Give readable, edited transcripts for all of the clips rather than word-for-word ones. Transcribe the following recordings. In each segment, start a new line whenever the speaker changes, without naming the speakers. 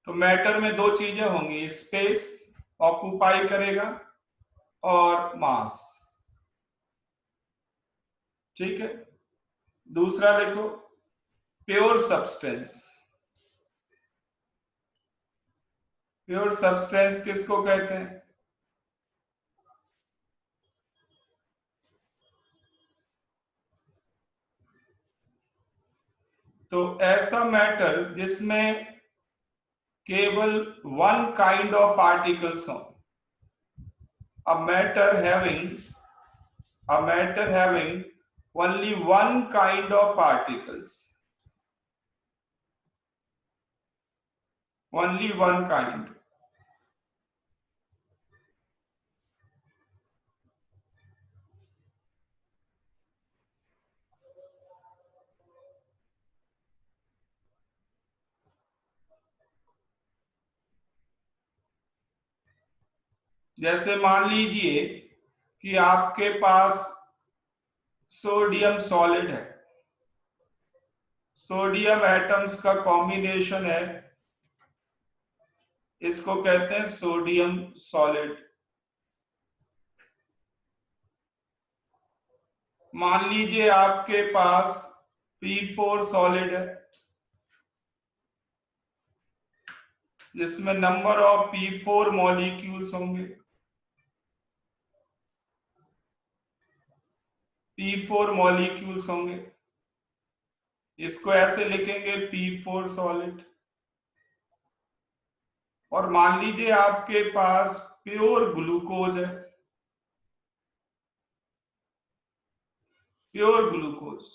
तो मैटर में दो चीजें होंगी, स्पेस ऑक्यूपाई करेगा और मास। ठीक है, दूसरा लिखो प्योर सब्सटेंस। प्योर सब्सटेंस किसको कहते हैं? तो ऐसा मैटर जिसमें केवल वन काइंड ऑफ पार्टिकल्स हो। a matter having a matter having only one kind of particles, only one kind। जैसे मान लीजिए कि आपके पास सोडियम सॉलिड है, सोडियम एटम्स का कॉम्बिनेशन है, इसको कहते हैं सोडियम सॉलिड। मान लीजिए आपके पास P4 सॉलिड है जिसमें नंबर ऑफ P4 मॉलिक्यूल्स होंगे, P4 मॉलिक्यूल्स होंगे। इसको ऐसे लिखेंगे P4 सॉलिड। और मान लीजिए आपके पास प्योर ग्लूकोज है, प्योर ग्लूकोज।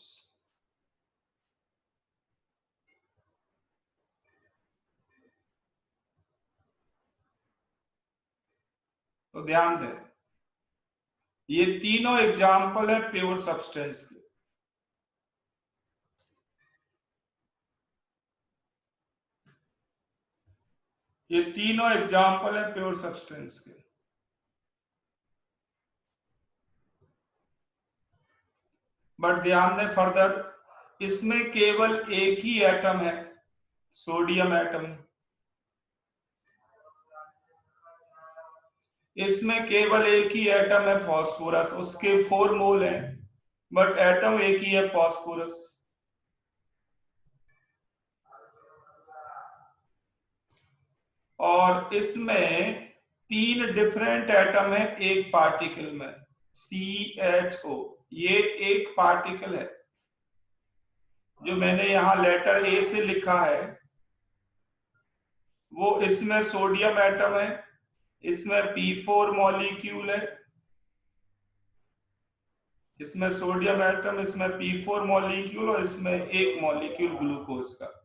तो ध्यान दें, ये तीनों एग्जाम्पल है प्योर सब्सटेंस के। ये तीनों एग्जाम्पल है प्योर सब्सटेंस के। बट ध्यान दें फर्दर, इसमें केवल एक ही एटम है, सोडियम एटम। इसमें केवल एक ही एटम है, फास्फोरस। उसके 4 मोल हैं, बट एटम एक ही है, फास्फोरस। और इसमें 3 डिफरेंट एटम है एक पार्टिकल में, CHO। ये एक पार्टिकल है जो मैंने यहां लेटर ए से लिखा है, वो इसमें सोडियम एटम है, इसमें P4 मॉलिक्यूल है, इसमें सोडियम एटम, इसमें P4 मॉलिक्यूल और इसमें एक मॉलिक्यूल ग्लूकोज का।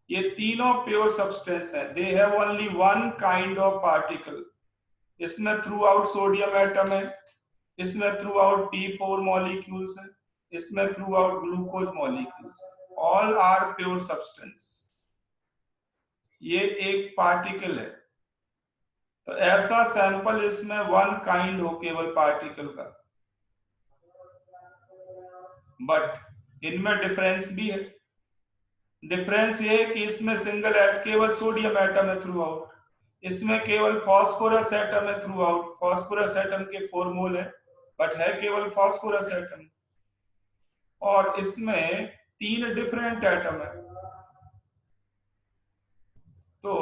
ये तीनों प्योर सब्सटेंस है। They have only one kind of particle. इसमें थ्रू आउट सोडियम एटम है, इसमें थ्रू आउट P4 मॉलिक्यूल्स है, इसमें throughout glucose molecules. All are pure substance. ये एक पार्टिकल है, तो ऐसा सैंपल इसमें वन काइंड हो केवल पार्टिकल का। बट इनमें डिफरेंस भी है। डिफरेंस ये है कि इसमें सिंगल केवल सोडियम एटम है थ्रू आउट, इसमें केवल फास्फोरस एटम है थ्रू आउट। फास्फोरस एटम के 4 मोल है, बट है केवल फास्फोरस एटम। और इसमें 3 डिफरेंट एटम है। तो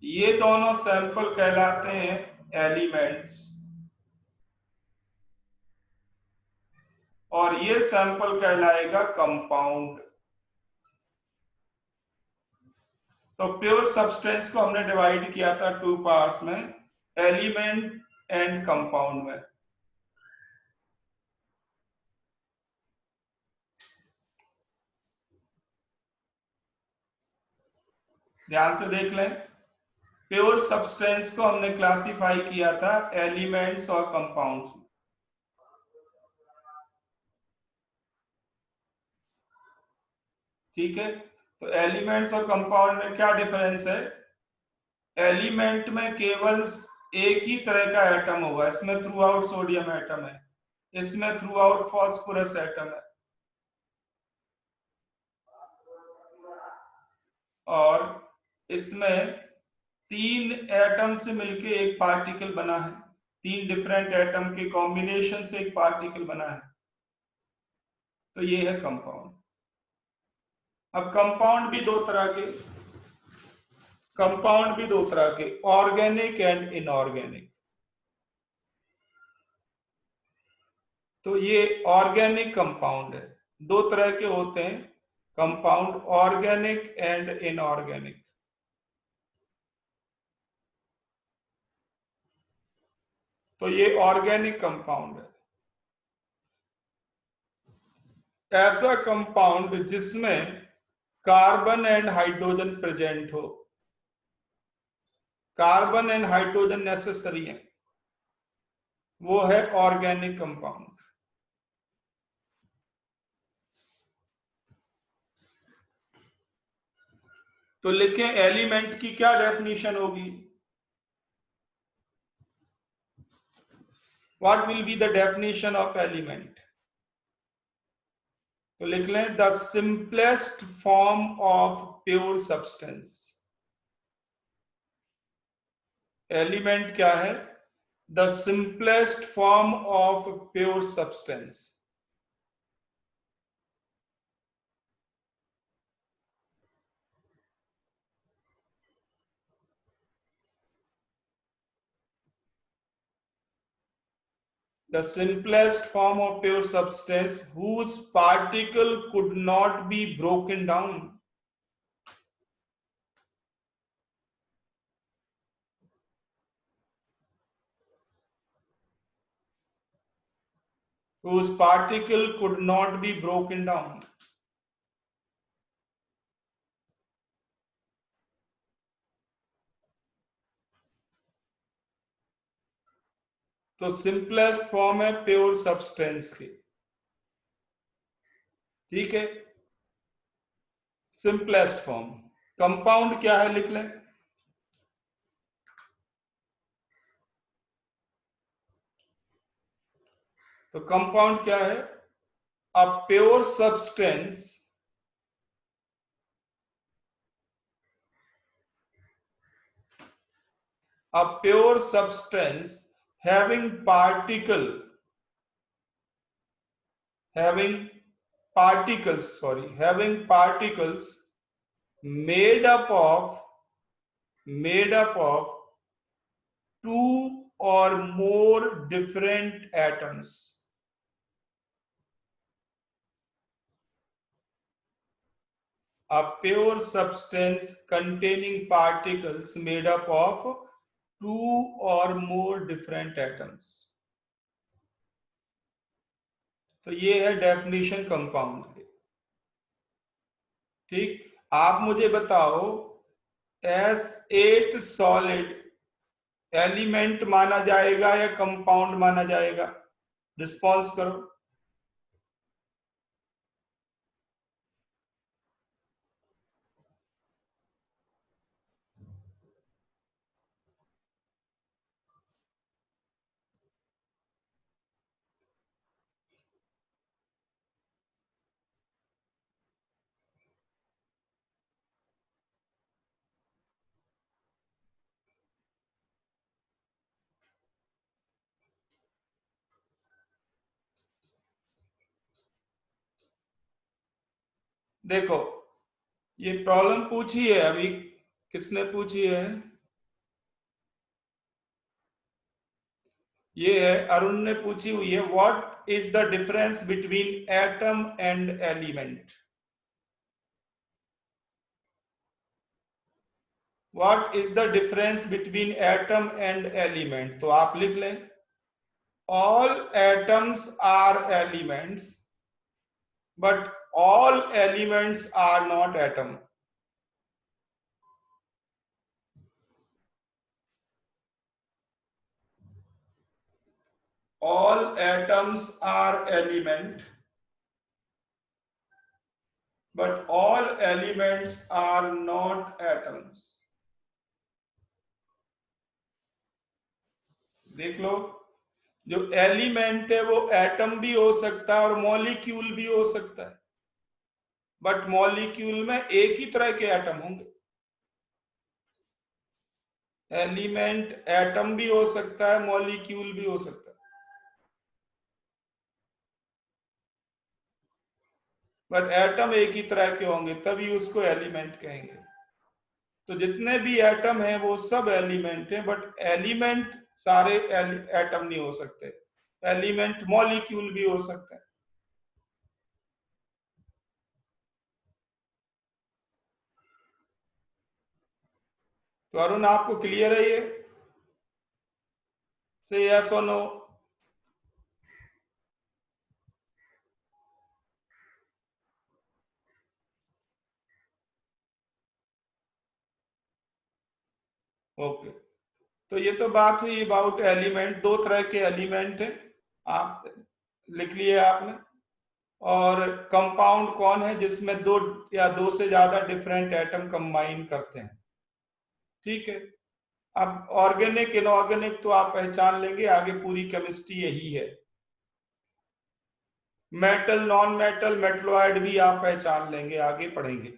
ये दोनों सैंपल कहलाते हैं एलिमेंट्स, और ये सैंपल कहलाएगा कंपाउंड। तो प्योर सब्सटेंस को हमने डिवाइड किया था 2 पार्ट्स में, एलिमेंट एंड कंपाउंड में। ध्यान से देख लें, प्योर सब्सटेंस को हमने क्लासिफाई किया था एलिमेंट्स और कंपाउंड्स। ठीक है, तो एलिमेंट्स और कंपाउंड में क्या डिफरेंस है? एलिमेंट में केवल एक ही तरह का एटम होगा, इसमें थ्रू आउट सोडियम एटम है, इसमें थ्रू आउट फास्फोरस एटम है। और इसमें 3 एटम से मिलके एक पार्टिकल बना है, 3 डिफरेंट एटम के कॉम्बिनेशन से एक पार्टिकल बना है, तो ये है कंपाउंड। अब कंपाउंड भी दो तरह के, ऑर्गेनिक एंड इनऑर्गेनिक। तो ये ऑर्गेनिक कंपाउंड है, दो तरह के होते हैं कंपाउंड, ऑर्गेनिक एंड इनऑर्गेनिक। तो ये ऑर्गेनिक कंपाउंड है, ऐसा कंपाउंड जिसमें कार्बन एंड हाइड्रोजन प्रेजेंट हो, कार्बन एंड हाइड्रोजन नेसेसरी है, वो है ऑर्गेनिक कंपाउंड। तो लिखें एलिमेंट की क्या डेफिनेशन होगी, what will be the definition of element. तो लिख लें the simplest form of pure substance. Element क्या है, the simplest form of pure substance. The simplest form of pure substance whose particle could not be broken down. Whose particle could not be broken down. तो simplest form है pure substance की, ठीक है, simplest form. Compound क्या है लिख लें, तो कंपाउंड क्या है, a pure substance a pure substance having particles made up of two or more different atoms. A pure substance containing particles made up of two or more different atoms. तो ये है डेफिनेशन कंपाउंड की, ठीक। आप मुझे बताओ S8 solid element माना जाएगा या कंपाउंड माना जाएगा, रिस्पॉन्स करो। देखो ये प्रॉब्लम पूछी है अभी, किसने पूछी है, ये है अरुण ने पूछी हुई है, what is the difference between atom and element. What is the difference between atom and element, तो आप लिख लें all atoms are elements but all elements are not atom. all atoms are element but all elements are not atoms। देख लो, जो element है वो atom भी हो सकता है और मॉलिक्यूल भी हो सकता है, बट मॉलिक्यूल में एक ही तरह के एटम होंगे। एलिमेंट एटम भी हो सकता है, मॉलिक्यूल भी हो सकता है, बट एटम एक ही तरह के होंगे तभी उसको एलिमेंट कहेंगे। तो जितने भी एटम हैं वो सब एलिमेंट हैं, बट एलिमेंट सारे एटम नहीं हो सकते, एलिमेंट मॉलिक्यूल भी हो सकता है। तो अरुण आपको क्लियर है ये? से यस और नो? ओके, तो ये तो बात हुई अबाउट एलिमेंट। दो तरह के एलिमेंट हैं, आप लिख लिए आपने। और कंपाउंड कौन है? जिसमें दो या दो से ज्यादा डिफरेंट एटम कंबाइन करते हैं। ठीक है, अब ऑर्गेनिक इनऑर्गेनिक तो आप पहचान लेंगे, आगे पूरी केमिस्ट्री यही है। मेटल नॉन मेटल मेटलॉइड भी आप पहचान लेंगे, आगे पढ़ेंगे।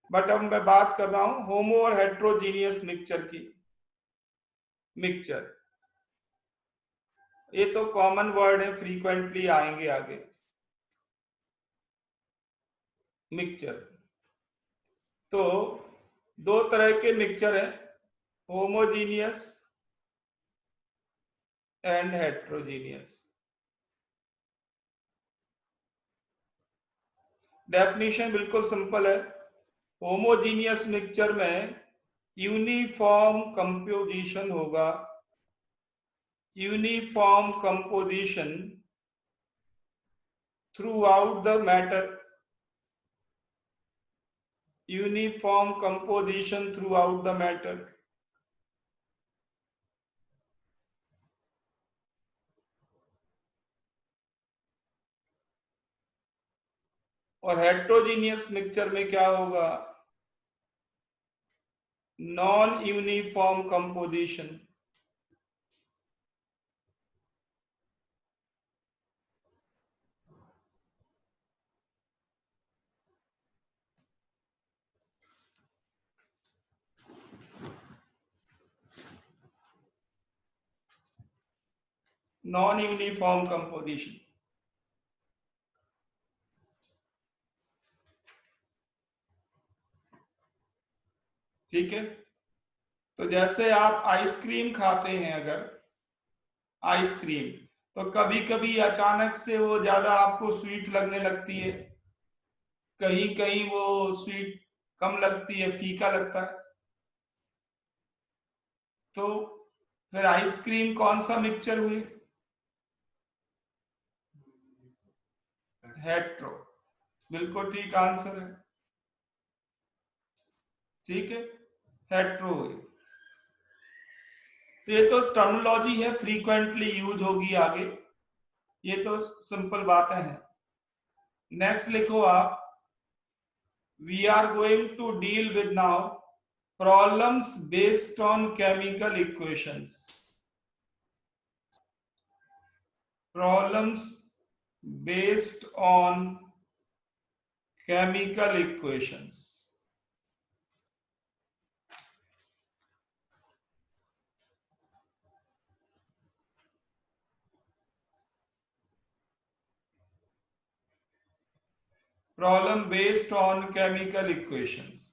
बट अब मैं बात कर रहा हूं होमो और हेट्रोजीनियस मिक्सचर की। मिक्सचर ये तो कॉमन वर्ड है, फ्रीक्वेंटली आएंगे आगे। मिक्सचर तो दो तरह के मिक्सचर हैं, होमोजीनियस एंड हेट्रोजीनियस। डेफिनेशन बिल्कुल सिंपल है। होमोजीनियस मिक्सचर में यूनिफॉर्म कंपोजिशन होगा, uniform composition through out the matter, uniform composition through out the matter. और हेट्रोजीनियस मिक्सचर में क्या होगा? Non uniform composition. Non uniform composition, ठीक है। तो जैसे आप आइसक्रीम खाते हैं, अगर आइसक्रीम, तो कभी कभी अचानक से वो ज्यादा आपको स्वीट लगने लगती है, कहीं कहीं वो स्वीट कम लगती है, फीका लगता है। तो फिर आइसक्रीम कौन सा मिक्सचर हुई? हेट्रो, बिल्कुल ठीक आंसर है। ठीक है, हेट्रो हुई। तो ये तो टर्मिनोलॉजी है, फ्रीक्वेंटली यूज होगी आगे, ये तो सिंपल बातें हैं। नेक्स्ट लिखो आप, we are going to deal with now problems based on chemical equations. Problems based on chemical equations। Problem based on chemical equations.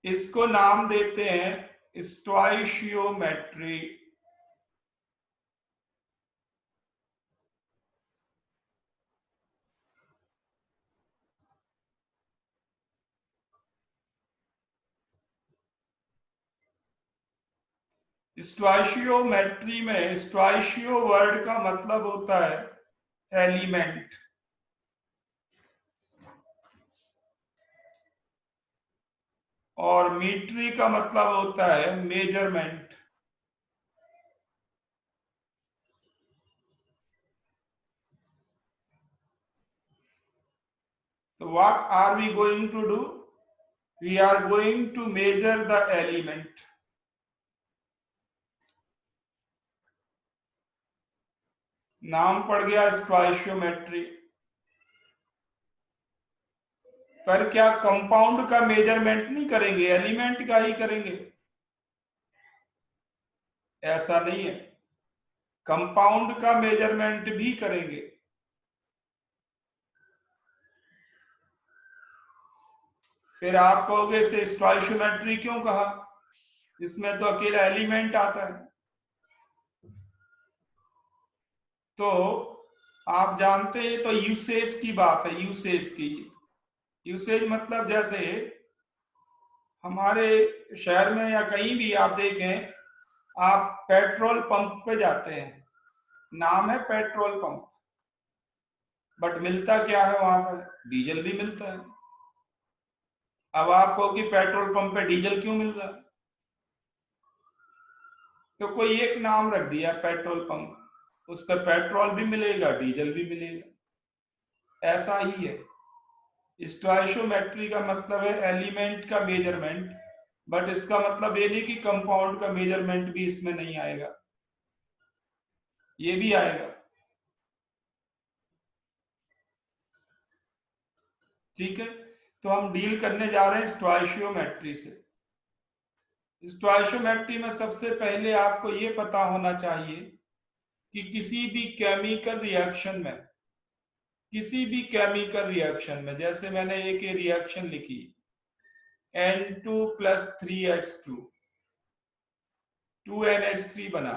इसको नाम देते हैं स्टोइशियोमेट्री। स्टोइशियोमेट्री में स्टोइशियो वर्ड का मतलब होता है एलिमेंट, और मीट्री का मतलब होता है मेजरमेंट। तो what are we going to do? We are going to measure the element. नाम पड़ गया स्टोइशियोमेट्री। पर क्या कंपाउंड का मेजरमेंट नहीं करेंगे, एलिमेंट का ही करेंगे? ऐसा नहीं है, कंपाउंड का मेजरमेंट भी करेंगे। फिर आप कहोगे इसे स्टोइशियोमेट्री क्यों कहा, इसमें तो अकेला एलिमेंट आता है। तो आप जानते हैं तो यूसेज की बात है, यूसेज की। यूसेज मतलब जैसे हमारे शहर में या कहीं भी आप देखें, आप पेट्रोल पंप पे जाते हैं, नाम है पेट्रोल पंप, बट मिलता क्या है वहां पर? डीजल भी मिलता है। अब आप कहो कि पेट्रोल पंप पे डीजल क्यों मिल रहा है, तो कोई एक नाम रख दिया पेट्रोल पंप, उस पर पेट्रोल भी मिलेगा डीजल भी मिलेगा। ऐसा ही है, स्टोइशियोमेट्री का मतलब है एलिमेंट का मेजरमेंट, बट इसका मतलब ये नहीं कि कंपाउंड का मेजरमेंट भी इसमें नहीं आएगा, ये भी आएगा। ठीक है, तो हम डील करने जा रहे हैं स्टोइशियोमेट्री से। स्टोइशियोमेट्री में सबसे पहले आपको ये पता होना चाहिए कि किसी भी केमिकल रिएक्शन में, किसी भी केमिकल रिएक्शन में, जैसे मैंने एक रिएक्शन लिखी N2 प्लस 3H2, 2NH3 बना,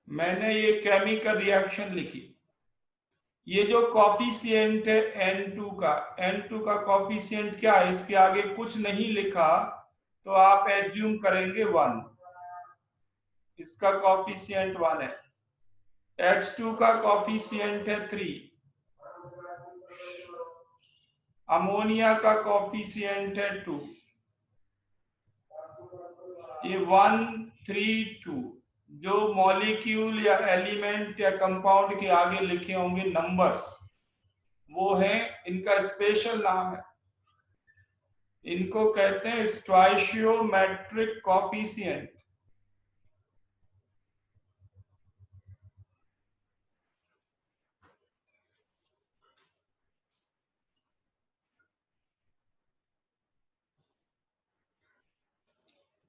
मैंने ये केमिकल रिएक्शन लिखी, ये जो कॉफिशिएंट है N2 का, N2 का कॉफिशिएंट क्या है, इसके आगे कुछ नहीं लिखा तो आप एज्यूम करेंगे 1, इसका कॉफिशिएंट 1 है। H2 का कॉफिशिएंट है 3, अमोनिया का कॉफिशिएंट है 2, ये 1 3 2 जो मॉलिक्यूल या एलिमेंट या कंपाउंड के आगे लिखे होंगे नंबर्स, वो है, इनका स्पेशल नाम है, इनको कहते हैं स्टोइशियोमेट्रिक कॉफिशिएंट।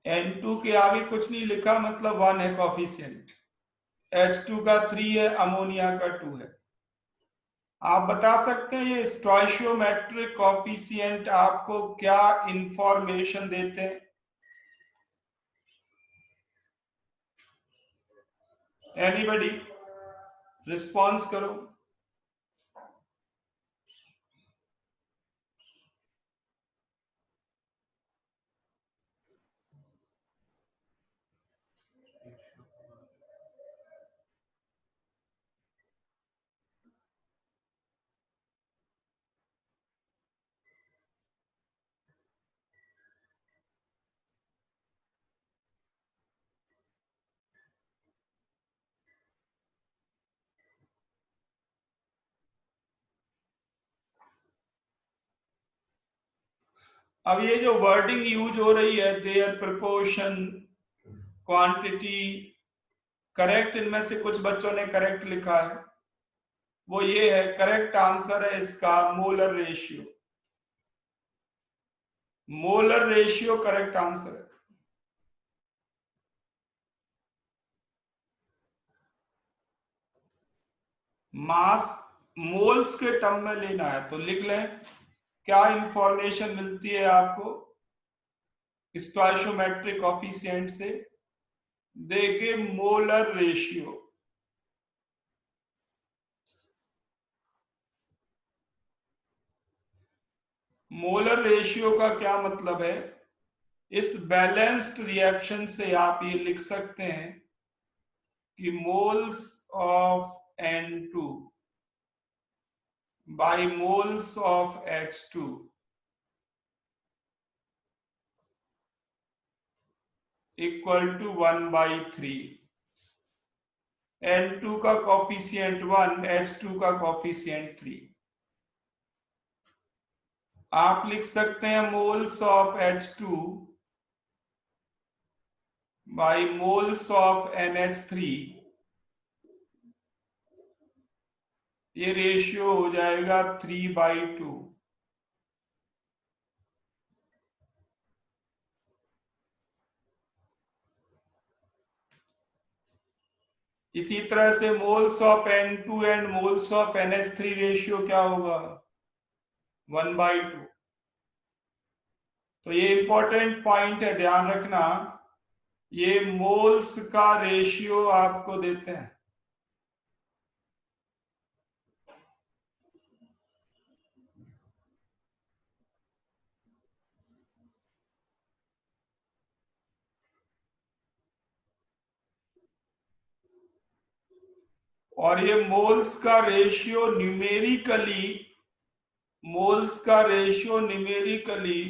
N2 के आगे कुछ नहीं लिखा मतलब 1 है कॉफिशिएंट, H2 का 3 है, अमोनिया का 2 है। आप बता सकते हैं ये स्टोइशियोमेट्रिक कॉफिशिएंट आपको क्या इंफॉर्मेशन देते हैं? एनीबडी रिस्पॉन्स करो। अब ये जो वर्डिंग यूज हो रही है, देयर, प्रपोर्शन, क्वांटिटी, करेक्ट, इनमें से कुछ बच्चों ने करेक्ट लिखा है, वो ये है, करेक्ट आंसर है इसका molar ratio. Molar ratio correct answer है। मास मोल्स के टर्म में लेना है तो लिख लें, क्या इंफॉर्मेशन मिलती है आपको स्टोइशियोमेट्रिक कोफिशिएंट से? देखिए मोलर रेशियो, मोलर रेशियो का क्या मतलब है? इस बैलेंस्ड रिएक्शन से आप ये लिख सकते हैं कि moles of N2 by moles of H2 equal to 1/3। N2 का कॉफिशिएंट 1, H2 का कॉफिशिएंट 3। आप लिख सकते हैं moles of H2 by moles of NH3 ये रेशियो हो जाएगा 3/2। इसी तरह से moles of N2 and moles of NH3 ratio क्या होगा? 1/2। तो ये इंपॉर्टेंट पॉइंट है, ध्यान रखना। ये मोल्स का रेशियो आपको देते हैं। और ये मोल्स का रेशियो न्यूमेरिकली, मोल्स का रेशियो न्यूमेरिकली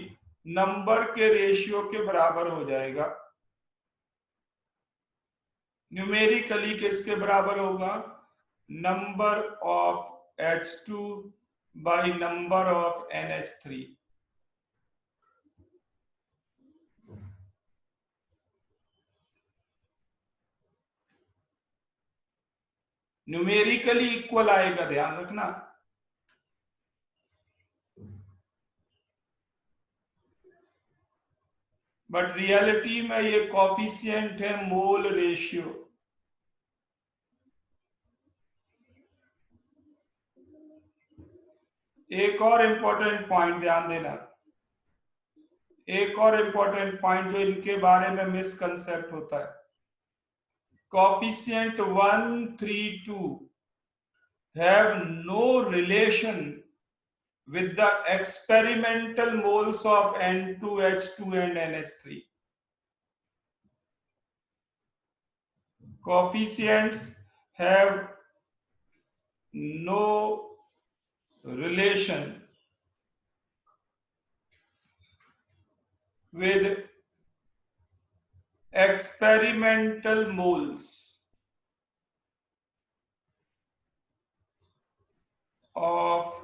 नंबर के रेशियो के बराबर हो जाएगा। न्यूमेरिकली किसके बराबर होगा? Number of H2 by number of NH3। Numerically equal आएगा, ध्यान रखना। बट रियलिटी में ये कॉफिशिएंट है मोल रेशियो। एक और इंपॉर्टेंट पॉइंट ध्यान देना, एक और इंपॉर्टेंट पॉइंट जो इनके बारे में मिसकंसेप्ट होता है। Coefficient 1, 3, 2 have no relation with the experimental moles of N2, H2 and NH3. Coefficients have no relation with experimental moles of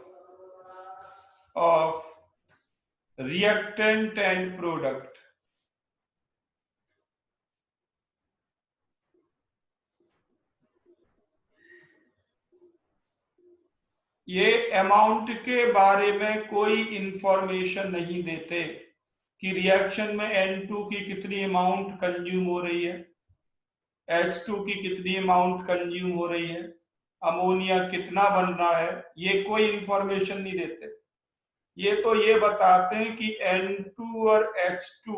reactant and product. ये अमाउंट के बारे में कोई इंफॉर्मेशन नहीं देते कि रिएक्शन में N2 की कितनी अमाउंट कंज्यूम हो रही है, H2 की कितनी अमाउंट कंज्यूम हो रही है, अमोनिया कितना बन रहा है। ये कोई इंफॉर्मेशन नहीं देते। ये तो ये बताते हैं कि N2 और H2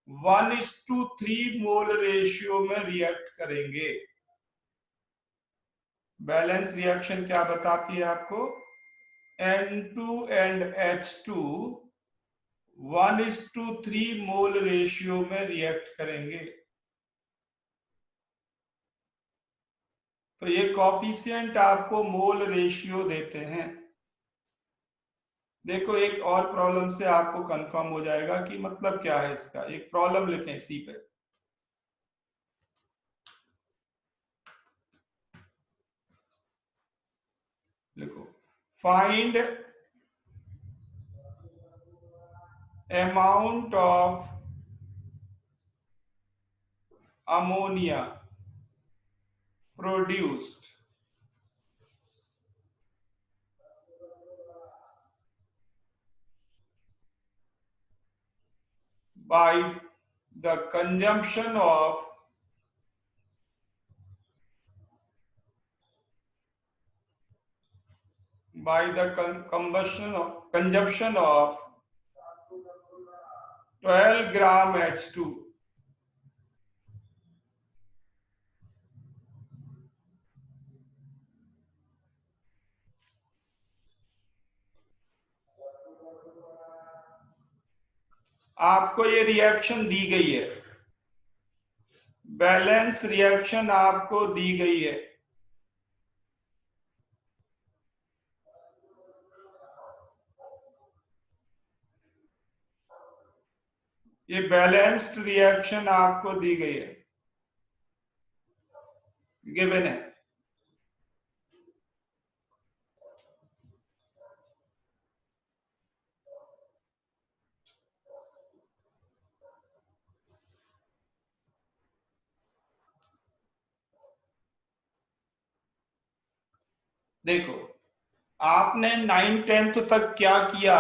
1:3 मोल रेशियो में रिएक्ट करेंगे। बैलेंस रिएक्शन क्या बताती है आपको? N2 and H2 1:3 mole ratio में रिएक्ट करेंगे। तो ये कॉफिशिएंट आपको मोल रेशियो देते हैं। देखो एक और प्रॉब्लम से आपको कंफर्म हो जाएगा कि मतलब क्या है इसका। एक प्रॉब्लम लिखें इसी पे। लिखो, find amount of ammonia produced by the consumption of consumption of 12 gram H2। आपको ये रिएक्शन दी गई है, बैलेंस रिएक्शन आपको दी गई है। ये बैलेंस्ड रिएक्शन आपको दी गई है, गिवन है। देखो, आपने 9th 10th तक क्या किया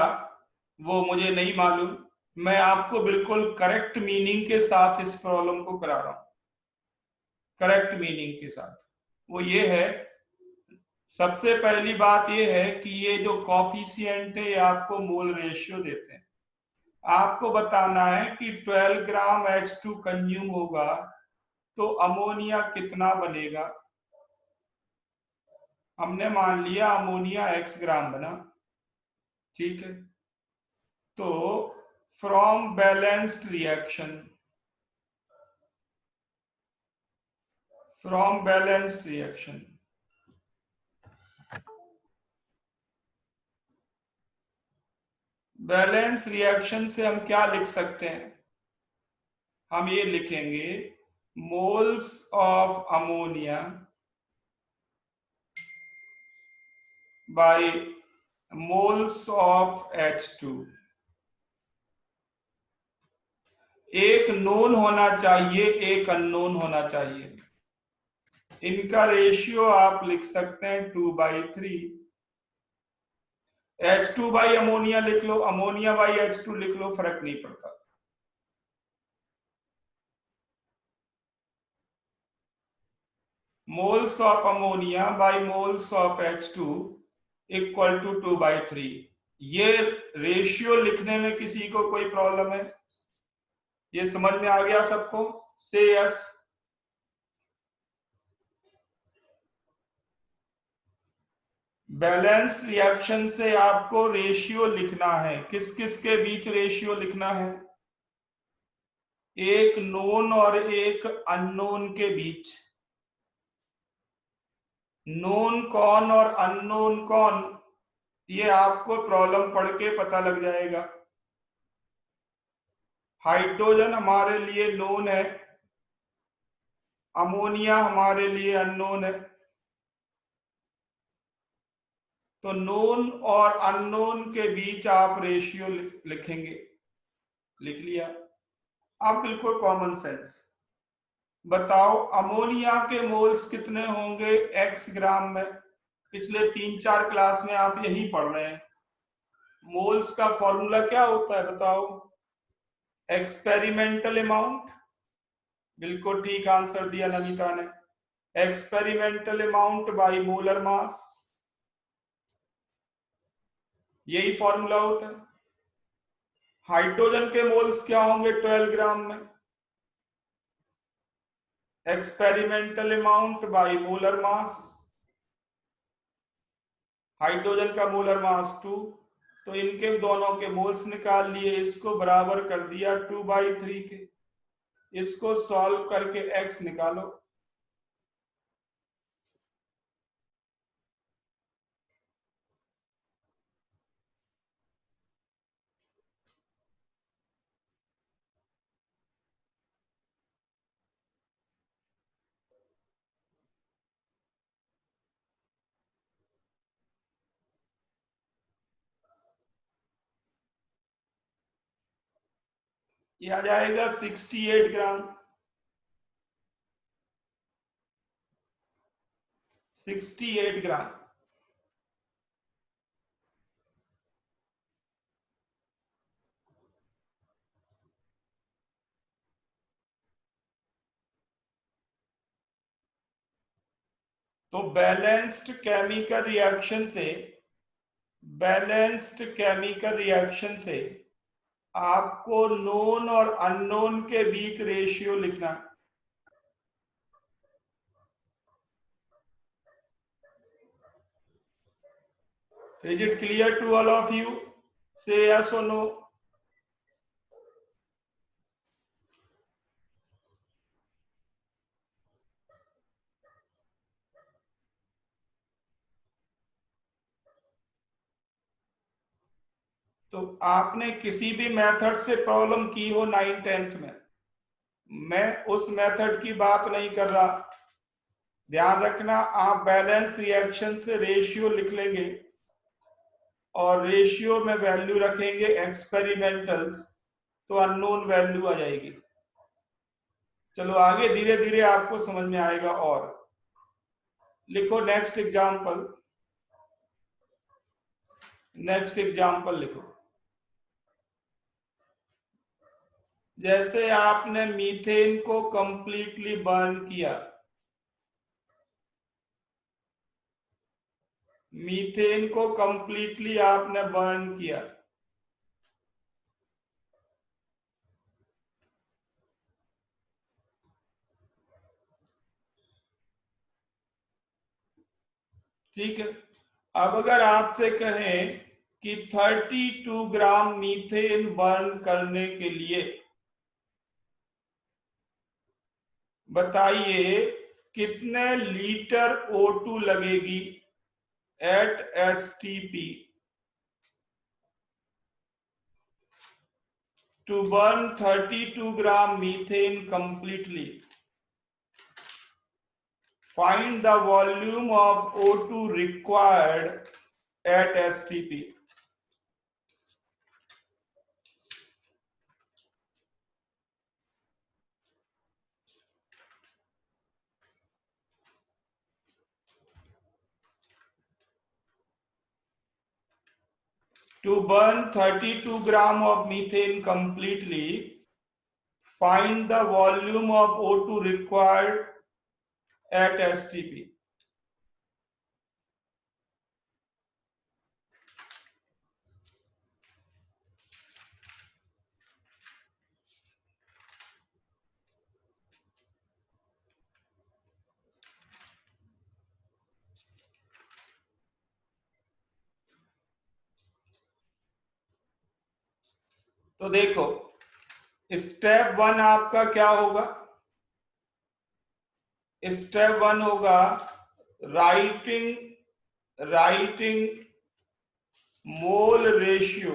वो मुझे नहीं मालूम। मैं आपको बिल्कुल करेक्ट मीनिंग के साथ इस प्रॉब्लम को करा रहा हूं, करेक्ट मीनिंग के साथ। वो ये है, सबसे पहली बात ये है कि ये जो कॉफिशिएंट है ये आपको मोल रेशियो देते हैं। आपको बताना है कि 12 ग्राम H2 कंज्यूम होगा तो अमोनिया कितना बनेगा। हमने मान लिया अमोनिया x ग्राम बना, ठीक है। तो from balanced reaction, from balanced reaction, balance reaction से हम क्या लिख सकते हैं? हम ये लिखेंगे moles of ammonia bye moles of H2। एक नोन होना चाहिए, एक अननोन होना चाहिए। इनका रेशियो आप लिख सकते हैं 2/3। H2 बाई अमोनिया लिख लो, अमोनिया बाई H2 लिख लो, फर्क नहीं पड़ता। Moles of ammonia by moles of H2 equal to 2/3। ये रेशियो लिखने में किसी को कोई प्रॉब्लम है? ये समझ में आ गया सबको? से यस। बैलेंस रिएक्शन से आपको रेशियो लिखना है, किस किस के बीच रेशियो लिखना है? एक नोन और एक अननोन के बीच। नोन कौन और अननोन कौन, ये आपको प्रॉब्लम पढ़ के पता लग जाएगा। हाइड्रोजन हमारे लिए नोन है, अमोनिया हमारे लिए अननोन है। तो नोन और अननोन के बीच आप रेशियो लिखेंगे। लिख लिया। अब बिल्कुल कॉमन सेंस बताओ, अमोनिया के मोल्स कितने होंगे x ग्राम में? पिछले 3-4 क्लास में आप यही पढ़ रहे हैं। मोल्स का फॉर्मूला क्या होता है बताओ? Experimental amount. बिल्कुल ठीक आंसर दिया नमिता ने। Experimental amount by molar mass, यही फॉर्मूला होता है। हाइड्रोजन के मोल्स क्या होंगे 12 ग्राम में? Experimental amount by molar mass, hydrogen का मोलर मास 2। तो इनके दोनों के मोल्स निकाल लिए, इसको बराबर कर दिया 2/3 के। इसको सॉल्व करके x निकालो। ये आ जाएगा 68 ग्राम। 68 ग्राम। तो बैलेंस्ड केमिकल रिएक्शन से, बैलेंस्ड केमिकल रिएक्शन से आपको नोन और अननोन के बीच रेशियो लिखना है। Is it clear to all of you? Say yes और नो। तो आपने किसी भी मेथड से प्रॉब्लम की हो 9th 10th में, मैं उस मेथड की बात नहीं कर रहा। ध्यान रखना, आप बैलेंस रिएक्शन से रेशियो लिख लेंगे और रेशियो में वैल्यू रखेंगे एक्सपेरिमेंटल्स, तो अननोन वैल्यू आ जाएगी। चलो आगे धीरे धीरे आपको समझ में आएगा। और लिखो नेक्स्ट एग्जांपल। नेक्स्ट एग्जांपल लिखो। जैसे आपने मीथेन को कंप्लीटली बर्न किया, मीथेन को कंप्लीटली आपने बर्न किया, ठीक है। अब अगर आपसे कहें कि 32 ग्राम मीथेन बर्न करने के लिए बताइए कितने लीटर O2 लगेगी at STP to burn 32 gram methane completely. Find the volume of O2 required at STP. To burn 32 gram of methane completely, find the volume of O2 required at STP. तो देखो step 1 आपका क्या होगा? Step 1 होगा writing mole ratio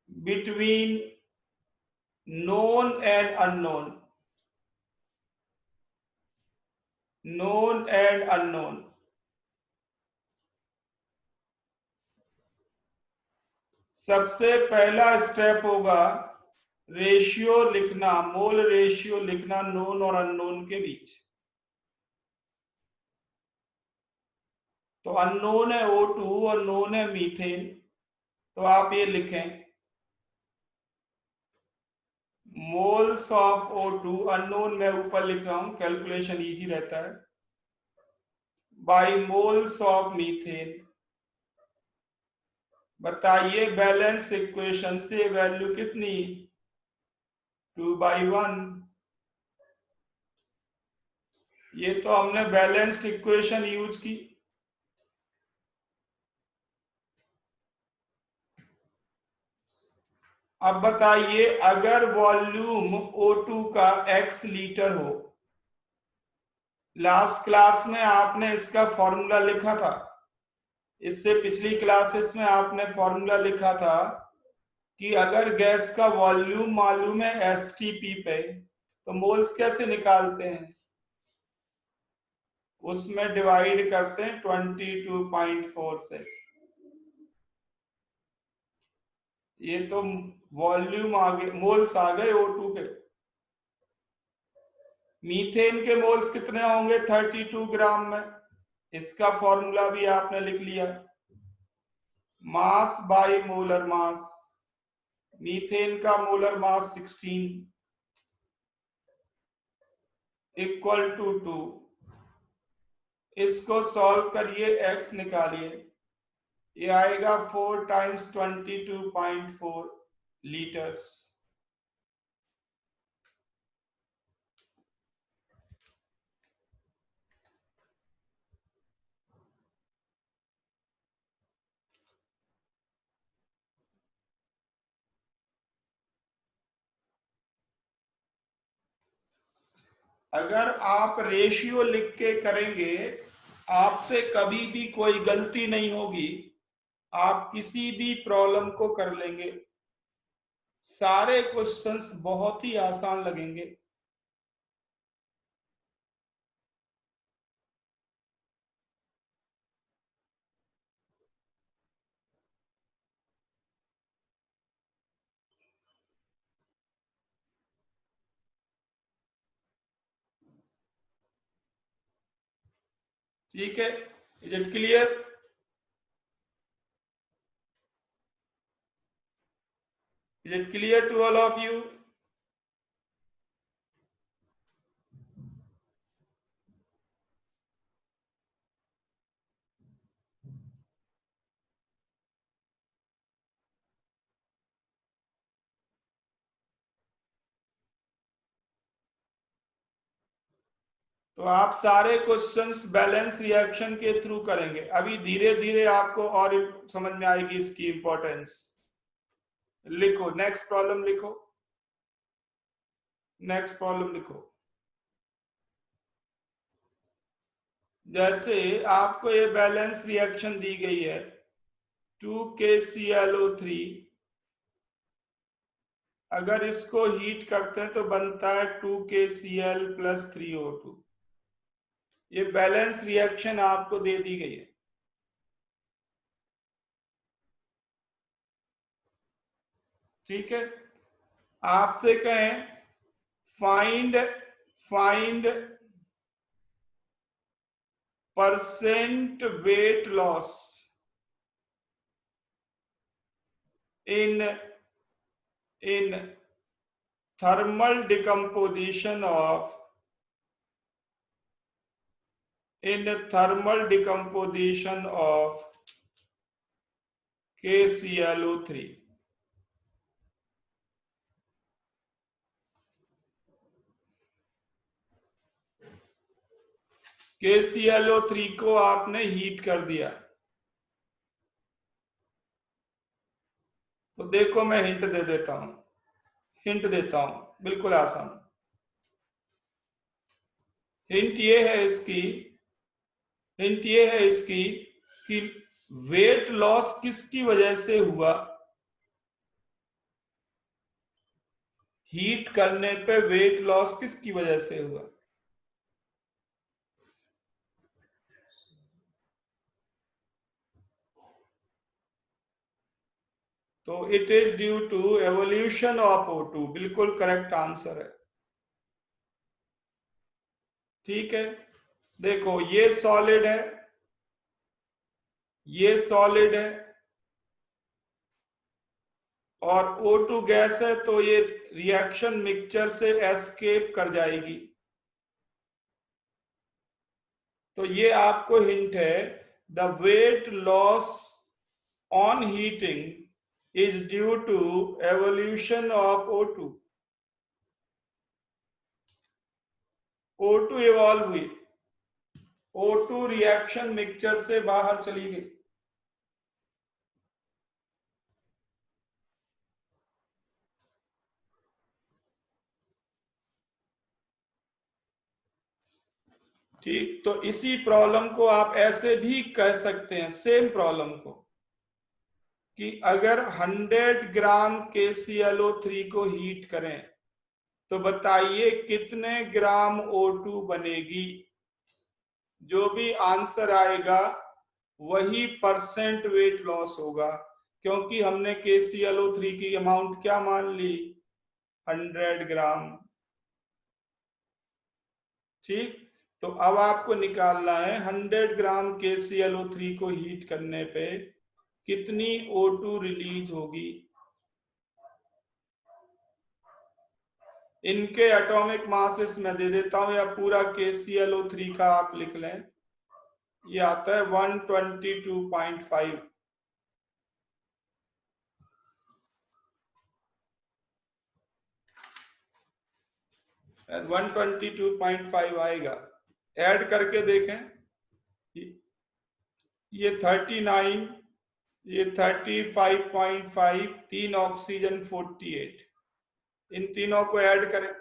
between known and unknown, known and unknown। सबसे पहला step होगा ratio लिखना, मोल रेशियो लिखना नोन और अननोन के बीच। तो अननोन है O2 और नोन है मीथेन, तो आप ये लिखें मोल्स ऑफ O2, अननोन मैं ऊपर लिख रहा हूं कैलकुलेशन इजी रहता है, बाय मोल्स ऑफ मीथेन। बताइए बैलेंस इक्वेशन से वैल्यू कितनी? 2/1। ये तो हमने बैलेंस्ड इक्वेशन यूज की। अब बताइए अगर वॉल्यूम O2 का x लीटर हो, लास्ट क्लास में आपने इसका फॉर्मूला लिखा था, इससे पिछली क्लासेस में आपने फॉर्मूला लिखा था कि अगर गैस का वॉल्यूम मालूम है STP पे तो मोल्स कैसे निकालते हैं? उसमें डिवाइड करते हैं 22.4 से। ये तो वॉल्यूम आ गए, मोल्स आ गए O2 के। मीथेन के मोल्स कितने होंगे 32 ग्राम में? इसका फॉर्मूला भी आपने लिख लिया, mass by molar mass. Methane का मोलर मास 16 इक्वल टू 2। इसको सॉल्व करिए, x निकालिए, ये आएगा 4 टाइम्स 22.4 लीटर्स। अगर आप रेशियो लिख के करेंगे आपसे कभी भी कोई गलती नहीं होगी, आप किसी भी प्रॉब्लम को कर लेंगे, सारे क्वेश्चंस बहुत ही आसान लगेंगे। ठीक है, Is it clear? Is it clear to all of you? तो आप सारे क्वेश्चंस बैलेंस रिएक्शन के थ्रू करेंगे। अभी धीरे धीरे आपको और समझ में आएगी इसकी इंपॉर्टेंस। लिखो, नेक्स्ट प्रॉब्लम लिखो, नेक्स्ट प्रॉब्लम लिखो। जैसे आपको ये बैलेंस रिएक्शन दी गई है 2KClO3, अगर इसको हीट करते हैं तो बनता है 2KCl प्लस 3O2। ये बैलेंस रिएक्शन आपको दे दी गई है। ठीक है, आपसे कहें find find percent weight loss in in thermal decomposition of KClO3। KClO3 को आपने हीट कर दिया, तो देखो मैं हिंट दे देता हूं, हिंट देता हूं, बिल्कुल आसान। हिंट ये है इसकी, हिंट ये है इसकी कि वेट लॉस किसकी वजह से हुआ। हीट करने पे वेट लॉस किसकी वजह से हुआ। तो it is due to evolution of O2, बिल्कुल करेक्ट आंसर है। ठीक है, देखो ये सॉलिड है, ये सॉलिड है, और O2 गैस है, तो ये रिएक्शन मिक्सचर से एस्केप कर जाएगी। तो ये आपको हिंट है, the weight loss on heating is due to evolution of O2। O2 evolve हुई, O2 रिएक्शन मिक्सचर से बाहर चली गई। ठीक, तो इसी प्रॉब्लम को आप ऐसे भी कह सकते हैं, सेम प्रॉब्लम को, कि अगर 100 ग्राम KClO3 को हीट करें तो बताइए कितने ग्राम O2 बनेगी। जो भी आंसर आएगा वही परसेंट वेट लॉस होगा, क्योंकि हमने KClO3 की अमाउंट क्या मान ली, 100 ग्राम। ठीक, तो अब आपको निकालना है 100 ग्राम KClO3 को हीट करने पे कितनी O2 रिलीज होगी। इनके एटॉमिक मासेस मैं दे देता हूं, या पूरा KClO3 का आप लिख लें। ये आता है 122.5। 122.5 आएगा। ऐड करके देखें, ये 39, ये 35.5, 3 ऑक्सीजन 48, इन तीनों को ऐड करें।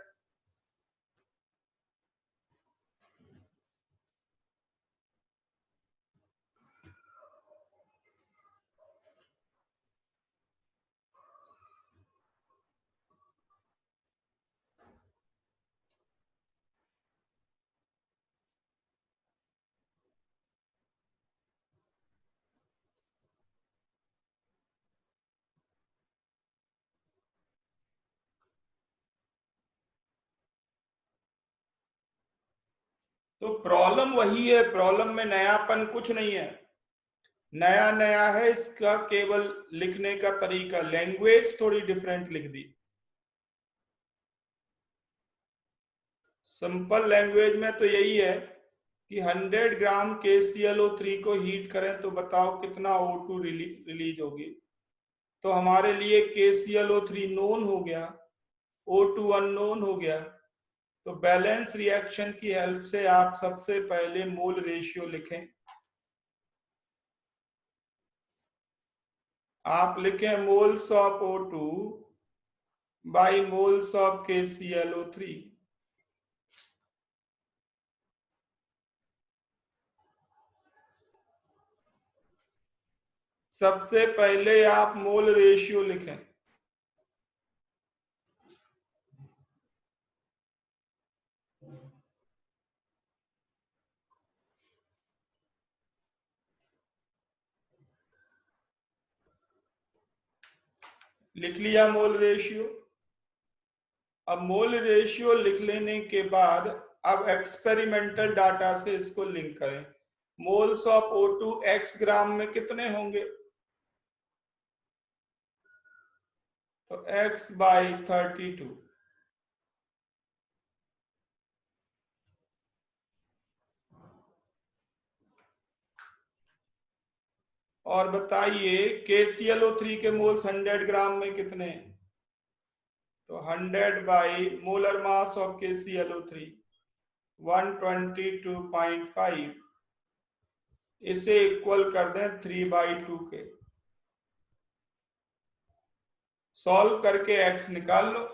तो प्रॉब्लम वही है, प्रॉब्लम में नयापन कुछ नहीं है, नया नया है इसका केवल लिखने का तरीका, लैंग्वेज थोड़ी डिफरेंट लिख दी। सिंपल लैंग्वेज में तो यही है कि 100 ग्राम KClO3 को हीट करें तो बताओ कितना O2 रिलीज होगी। तो हमारे लिए KClO3 नोन हो गया, O2 अननोन हो गया। तो बैलेंस रिएक्शन की हेल्प से आप सबसे पहले मोल रेशियो लिखें। आप लिखें moles of O2 by moles of KClO3। सबसे पहले आप मोल रेशियो लिखें। लिख लिया मोल रेशियो। अब मोल रेशियो लिख लेने के बाद अब एक्सपेरिमेंटल डाटा से इसको लिंक करें। मोल्स ऑफ O2 x ग्राम में कितने होंगे? तो x बाई 32। और बताइए KClO3 के मोल्स 100 ग्राम में कितने? तो 100 by molar mass of KClO3 122.5, इसे इक्वल कर दें 3/2 के। सॉल्व करके x निकाल लो।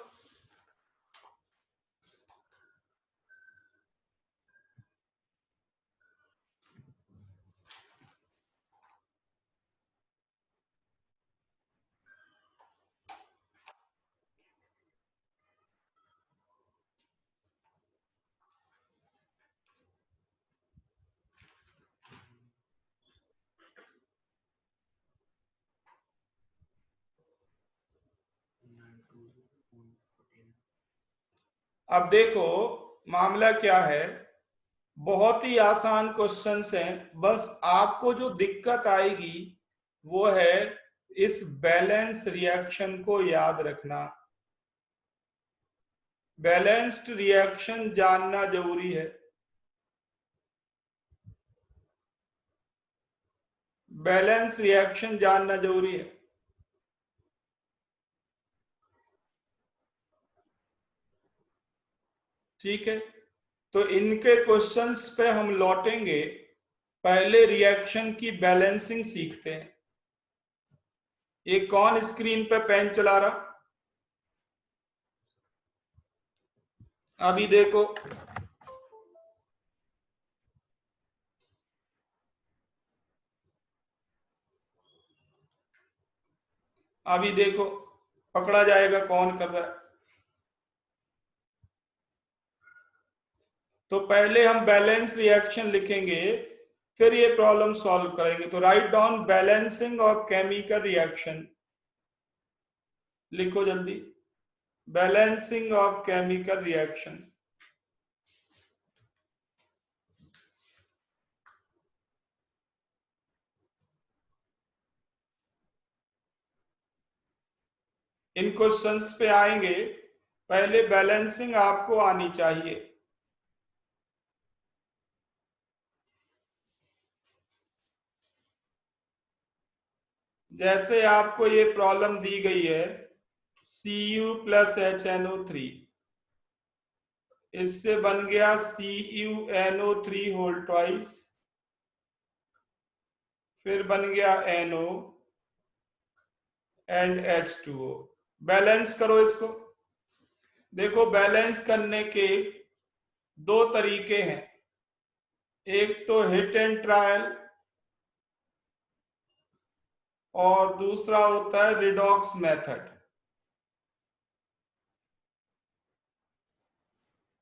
अब देखो मामला क्या है, बहुत ही आसान क्वेश्चंस हैं, बस आपको जो दिक्कत आएगी वो है इस बैलेंस रिएक्शन को याद रखना। बैलेंस्ड रिएक्शन जानना जरूरी है। बैलेंस रिएक्शन जानना जरूरी है। ठीक है, तो इनके क्वेश्चंस पे हम लौटेंगे, पहले रिएक्शन की बैलेंसिंग सीखते हैं। ये कौन स्क्रीन पे पेन चला रहा? अभी देखो, अभी देखो पकड़ा जाएगा कौन कर रहा है। तो पहले हम बैलेंस रिएक्शन लिखेंगे, फिर ये प्रॉब्लम सॉल्व करेंगे। तो write down balancing of chemical reaction, लिखो जल्दी, balancing of chemical reaction. In questions पे आएंगे, पहले बैलेंसिंग आपको आनी चाहिए। जैसे आपको ये प्रॉब्लम दी गई है Cu प्लस HNO3, इससे बन गया CuNO3 होल ट्वाइस, फिर बन गया NO एंड H2O। बैलेंस करो इसको। देखो बैलेंस करने के दो तरीके हैं, एक तो हिट एंड ट्रायल और दूसरा होता है रिडॉक्स मेथड।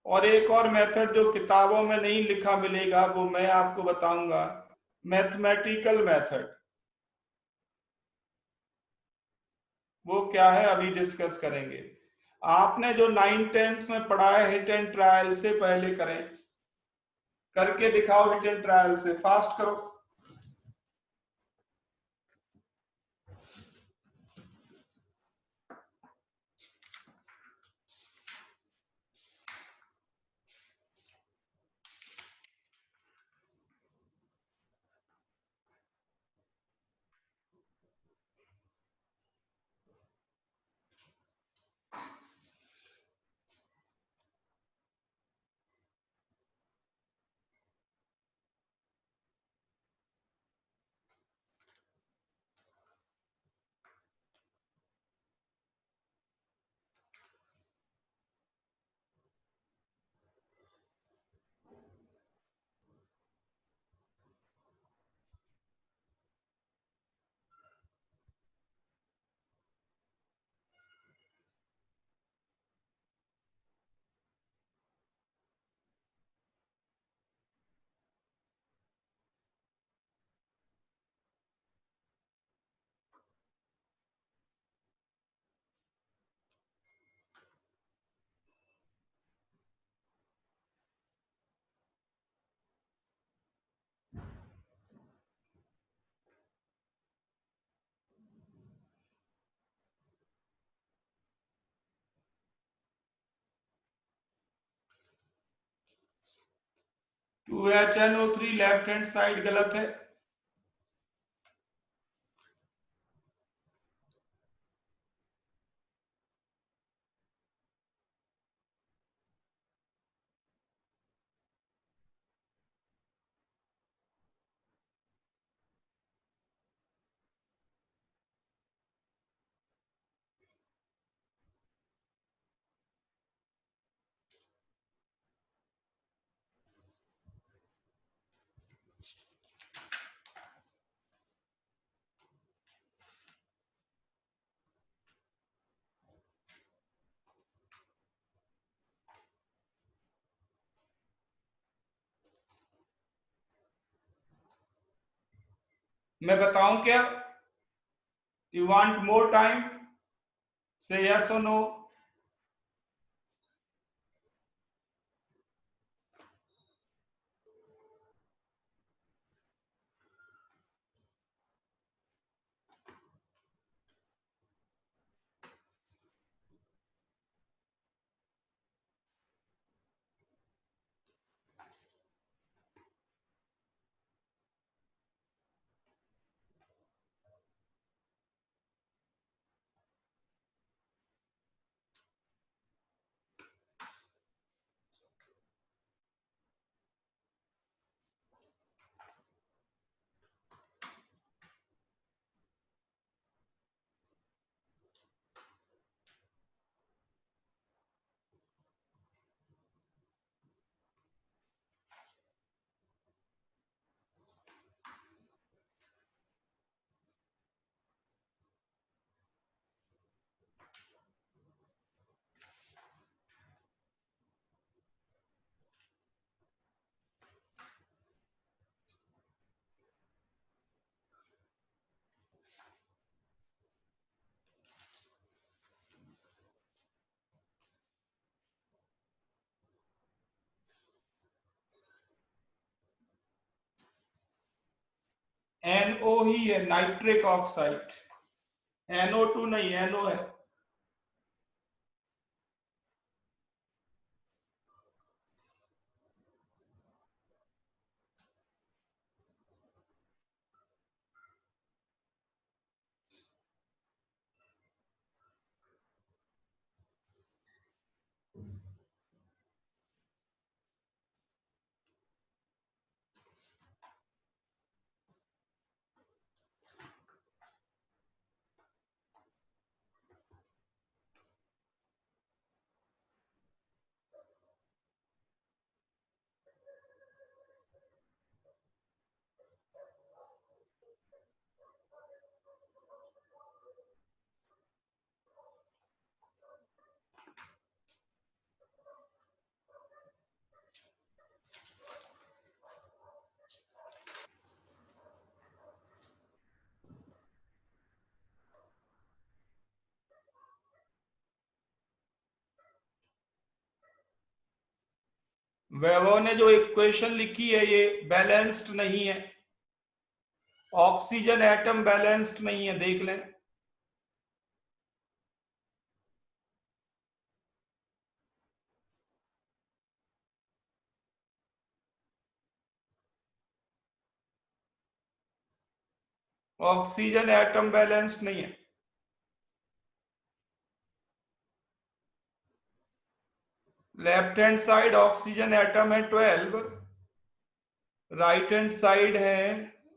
और एक और मेथड जो किताबों में नहीं लिखा मिलेगा वो मैं आपको बताऊंगा, मैथमेटिकल मेथड। वो क्या है अभी डिस्कस करेंगे। आपने जो 9th 10th में पढ़ा है हिट एंड ट्रायल से पहले करें। करके दिखाओ रिटन ट्रायल से, फास्ट करो। Two H N O three left hand side गलत है। मैं बताऊं क्या? You want more time? Say yes और नो। NO ही है, नाइट्रिक ऑक्साइड। NO2 नहीं, NO है। वैभव ने जो इक्वेशन लिखी है ये बैलेंस्ड नहीं है, ऑक्सीजन एटम बैलेंस्ड नहीं है, देख लें। ऑक्सीजन एटम बैलेंस्ड नहीं है। Left hand side oxygen atom है 12, राइट हैंड साइड है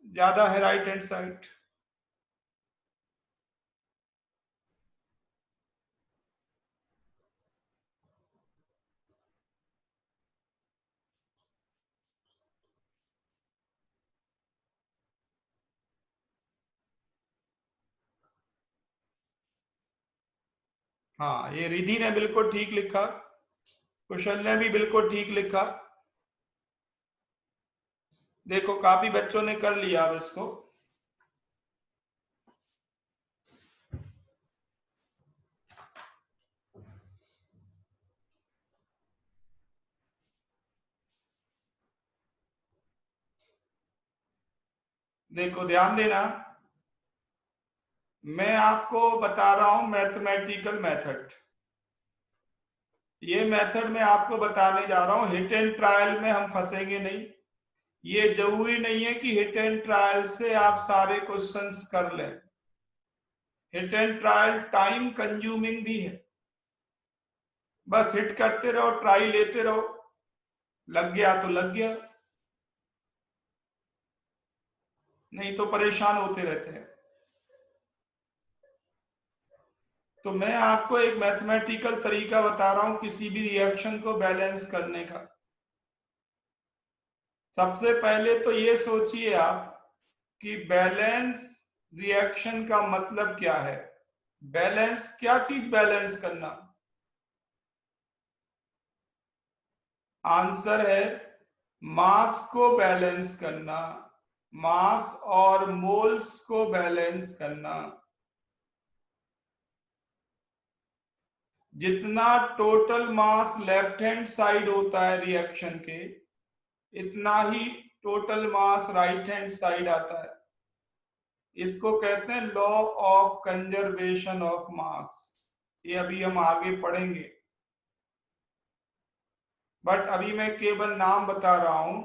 ज्यादा है, राइट हैंड साइड। हाँ, ये रिधि ने बिल्कुल ठीक लिखा, कुशल ने भी बिल्कुल ठीक लिखा। देखो काफी बच्चों ने कर लिया अब इसको। देखो ध्यान देना, मैं आपको बता रहा हूं मैथमेटिकल मेथड। ये मेथड मैं आपको बताने जा रहा हूं, हिट एंड ट्रायल में हम फंसेंगे नहीं। ये जरूरी नहीं है कि हिट एंड ट्रायल से आप सारे क्वेश्चंस कर लें। Hit and trial time consuming भी है। बस हिट करते रहो, ट्राई लेते रहो, लग गया तो लग गया, नहीं तो परेशान होते रहते हैं। तो मैं आपको एक मैथमेटिकल तरीका बता रहा हूं किसी भी रिएक्शन को बैलेंस करने का। सबसे पहले तो ये सोचिए आप कि बैलेंस रिएक्शन का मतलब क्या है। बैलेंस, क्या चीज बैलेंस करना? आंसर है मास को बैलेंस करना, मास और मोल्स को बैलेंस करना। जितना total mass left hand side होता है रिएक्शन के, इतना ही total mass right hand side आता है। इसको कहते हैं law of conservation of mass. ये अभी हम आगे पढ़ेंगे, बट अभी मैं केवल नाम बता रहा हूं।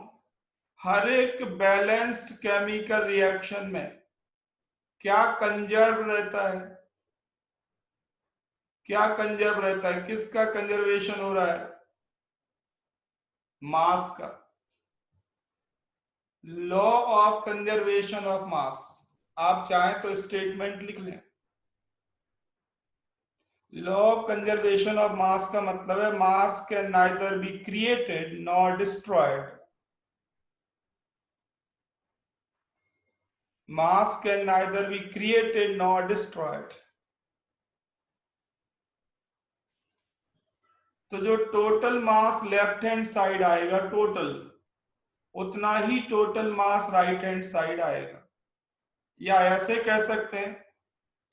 हर एक बैलेंस्ड केमिकल रिएक्शन में क्या कंजर्व रहता है? क्या कंजर्व रहता है? किसका कंजर्वेशन हो रहा है? मास का। Law of conservation of mass, आप चाहें तो स्टेटमेंट लिख लें। Law of conservation of mass का मतलब है mass can neither be created nor destroyed. Mass can neither be created nor destroyed. तो जो total mass left hand side आएगा टोटल, उतना ही total mass right hand side आएगा। या ऐसे कह सकते हैं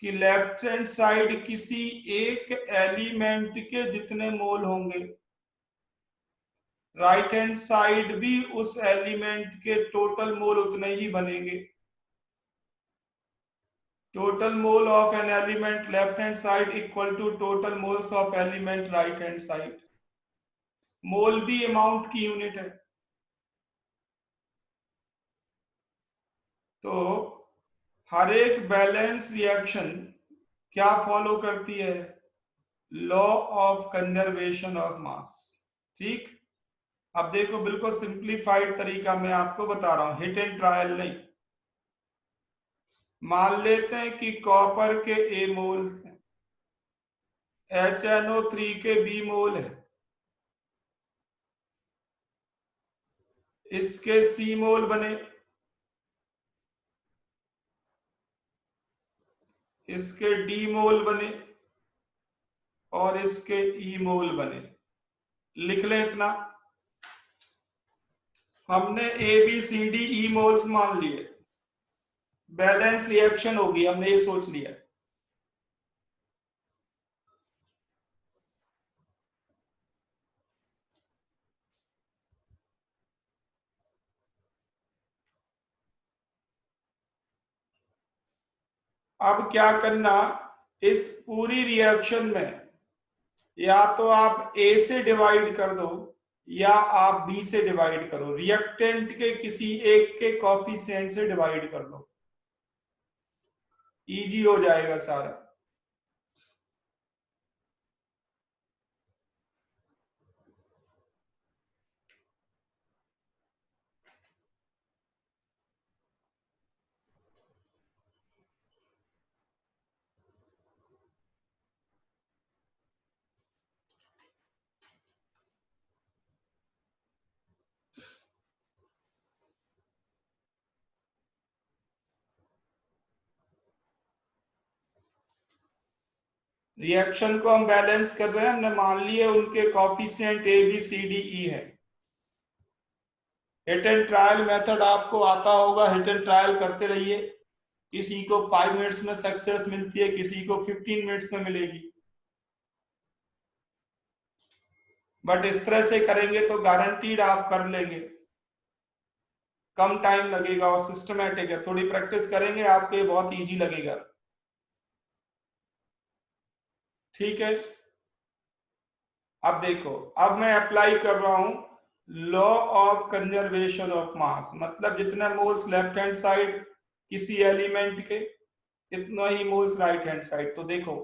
कि लेफ्ट हैंड साइड किसी एक एलिमेंट के जितने मोल होंगे, राइट हैंड साइड भी उस एलिमेंट के टोटल मोल उतने ही बनेंगे। Total mole of an element left hand side equal to total moles of element right hand side. Mole भी अमाउंट की यूनिट है। तो हर एक बैलेंस रिएक्शन क्या फॉलो करती है? लॉ ऑफ कंजर्वेशन ऑफ मास। ठीक, अब देखो बिल्कुल सिंप्लीफाइड तरीका मैं आपको बता रहा हूं, हिट एंड ट्रायल नहीं। मान लेते हैं कि कॉपर के ए मोल हैं, HNO3 के बी मोल है, इसके सी मोल बने, इसके डी मोल बने और इसके ई मोल बने। लिख लें इतना। हमने A B C D E moles मान लिए, बैलेंस रिएक्शन होगी, हमने ये सोच लिया। अब क्या करना, इस पूरी रिएक्शन में या तो आप ए से डिवाइड कर दो या आप बी से डिवाइड करो, रिएक्टेंट के किसी एक के कॉफिशिएंट से डिवाइड कर लो, इजी हो जाएगा सारा। रिएक्शन को हम बैलेंस कर रहे हैं, हमने मान लिए उनके coefficient A B C D E है। हिट एंड ट्रायल मेथड आपको आता होगा, हिट एंड ट्रायल करते रहिए। किसी को 5 मिनट्स में सक्सेस मिलती है, किसी को 15 मिनट्स में मिलेगी, बट इस तरह से करेंगे तो गारंटीड आप कर लेंगे, कम टाइम लगेगा और सिस्टमेटिक है। थोड़ी प्रैक्टिस करेंगे आपको ये बहुत इजी लगेगा। ठीक है, अब देखो, अब मैं अप्लाई कर रहा हूं लॉ ऑफ कंजर्वेशन ऑफ मास, मतलब जितने मोल्स लेफ्ट हैंड साइड किसी एलिमेंट के, इतना ही मोल्स राइट हैंड साइड। तो देखो,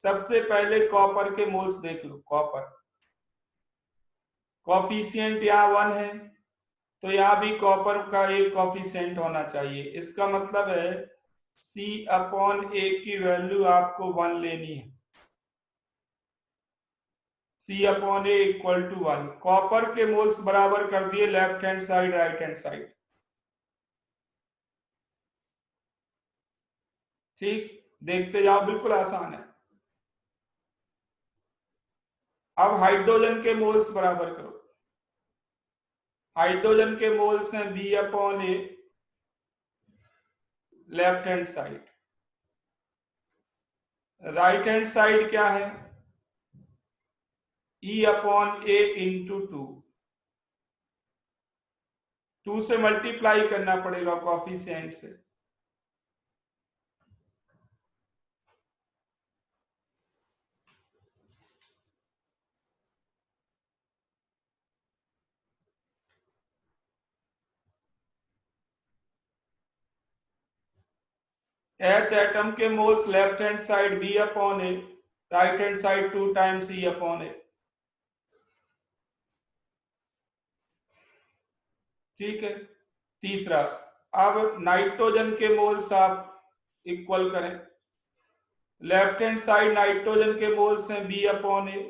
सबसे पहले कॉपर के मोल्स देख लो। कॉपर कॉफिशिएंट यहाँ 1 है, तो यहाँ भी कॉपर का एक कॉफिशिएंट होना चाहिए। इसका मतलब है C अपॉन ए की वैल्यू आपको 1 लेनी है, C upon A equal to 1। Copper के मोल्स बराबर कर दिए left hand side right hand side. ठीक, देखते जाओ, बिल्कुल आसान है। अब हाइड्रोजन के मोल्स बराबर करो। हाइड्रोजन के मोल्स हैं B upon A left hand side, right hand side क्या है E अपॉन ए इंटू 2 से मल्टीप्लाई करना पड़ेगा कॉफिशिएंट से। H एटम के moles left hand side B upon A, right hand side 2 times E upon A. ठीक है, तीसरा, अब नाइट्रोजन के मोल्स आप इक्वल करें। लेफ्ट हैंड साइड नाइट्रोजन के मोल्स हैं B upon A,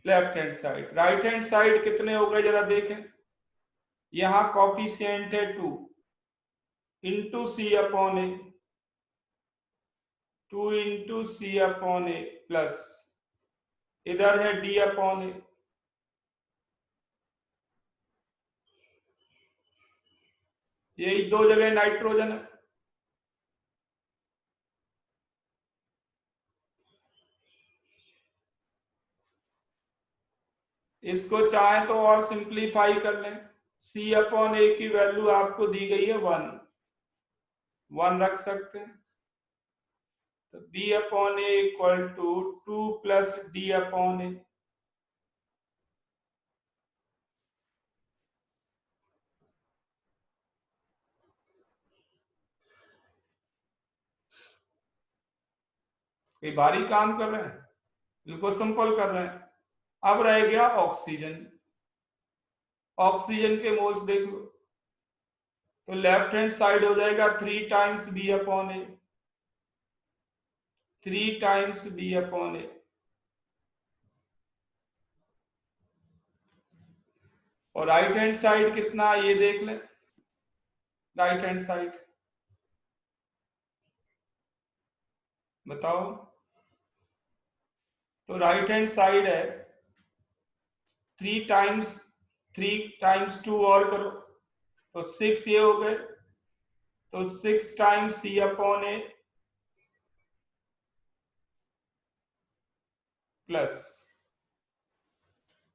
left hand side. Right hand side कितने हो गए जरा देखें, यहां कॉफिशिएंट है 2 into C upon A, 2 into C upon A plus इधर है डी अपॉन ए। यही दो जगह नाइट्रोजन है। इसको चाहे तो और सिंप्लीफाई कर लें। सी अपॉन ए की वैल्यू आपको दी गई है 1, 1 रख सकते हैं। तो B upon A equal to 2 plus D upon A. ये भारी काम कर रहे हैं, बिल्कुल सिंपल कर रहे हैं। अब रह गया ऑक्सीजन। ऑक्सीजन के मोल्स देख लो, तो लेफ्ट हैंड साइड हो जाएगा 3 टाइम्स बी अपॉन ए, 3 टाइम्स बी अपॉन ए, और राइट हैंड साइड कितना ये देख लें। राइट हैंड साइड बताओ, तो राइट हैंड साइड है 3 टाइम्स, 3 टाइम्स 2 और करो तो 6 ये हो गए, तो 6 times C upon A plus,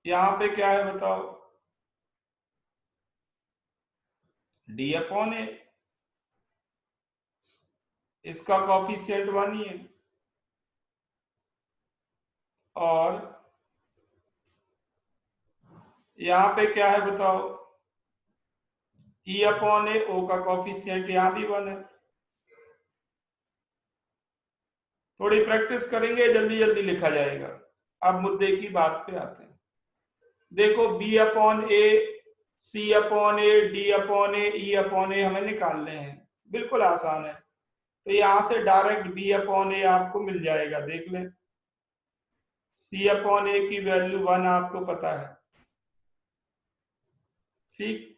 यहां पे क्या है बताओ, डी अपॉन ए, इसका कॉफिशिएंट 1 ही है। और यहां पे क्या है बताओ, ई अपॉन ए, ओ का कॉफिशिएंट यहां भी 1 है। थोड़ी प्रैक्टिस करेंगे जल्दी जल्दी लिखा जाएगा। अब मुद्दे की बात पे आते हैं। देखो बी अपॉन ए, सी अपॉन ए, डी अपॉन ए, ई अपॉन ए हमें निकालने हैं, बिल्कुल आसान है। तो यहां से डायरेक्ट बी अपॉन ए आपको मिल जाएगा, देख ले। सी अपॉन ए की वैल्यू 1 आपको पता है, ठीक।